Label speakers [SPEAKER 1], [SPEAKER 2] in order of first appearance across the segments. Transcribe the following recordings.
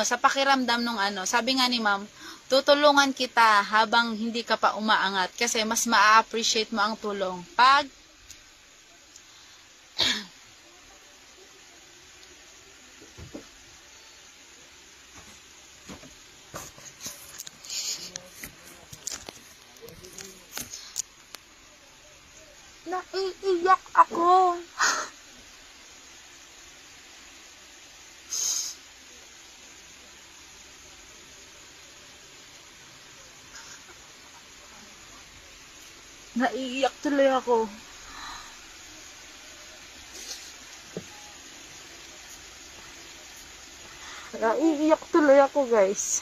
[SPEAKER 1] sa pakiramdam nung sabi nga ni ma'am, tutulungan kita habang hindi ka pa umaangat kasi mas ma-appreciate mo ang tulong pag naiiyak ako. Naiiyak tuloy ako. Naiiyak tuloy ako, guys.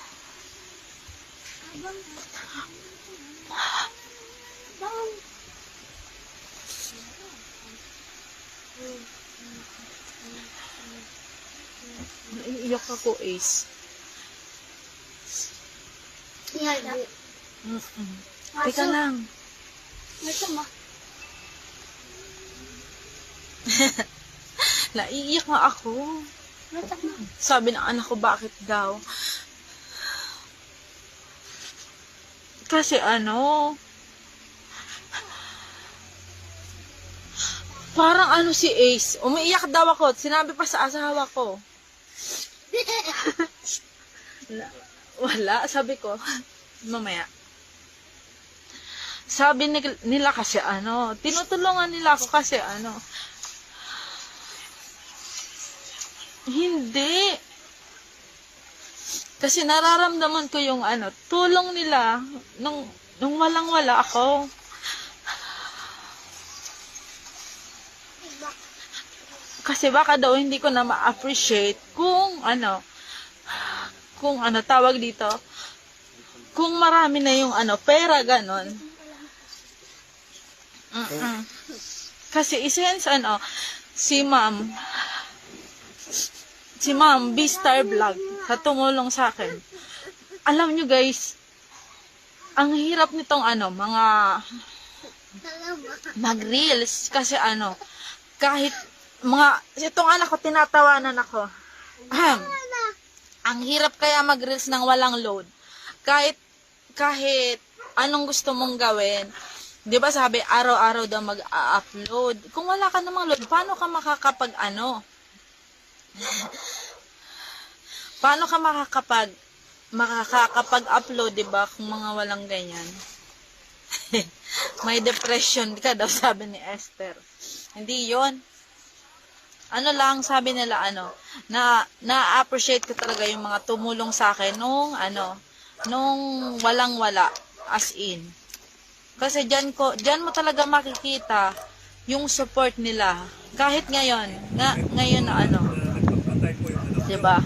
[SPEAKER 1] Naiiyak ako, Ace. Teka lang. Naiiyak nga ako. Sabi ng anak ko, bakit daw? Kasi parang si Ace, umiiyak daw ako. Sinabi pa sa asawa ko. Wala, sabi ko, mamaya. Sabi nila kasi tinutulungan nila ako kasi hindi. Kasi nararamdaman ko yung tulong nila nung walang-wala ako. Kasi baka daw hindi ko na ma-appreciate kung tawag dito, kung marami na yung pera, ganon. Kasi since si ma'am B-Star Vlog sa tumulong sa akin. Alam nyo guys, ang hirap nitong mga mag-reels kasi kahit itong anak ko tinatawanan ako. Ang hirap kaya mag-reels ng walang load. Kahit anong gusto mong gawin, 'di ba sabi araw-araw daw mag-upload. Kung wala ka namang load, paano ka paano ka makakapag-upload, 'di ba, kung mga walang ganyan? May depression ka daw, sabi ni Esther. Hindi 'yon. Lang sabi nila na-appreciate ko talaga yung mga tumulong sa akin nung walang-wala, as in. Kasi diyan mo talaga makikita yung support nila kahit ngayon na 'di ba?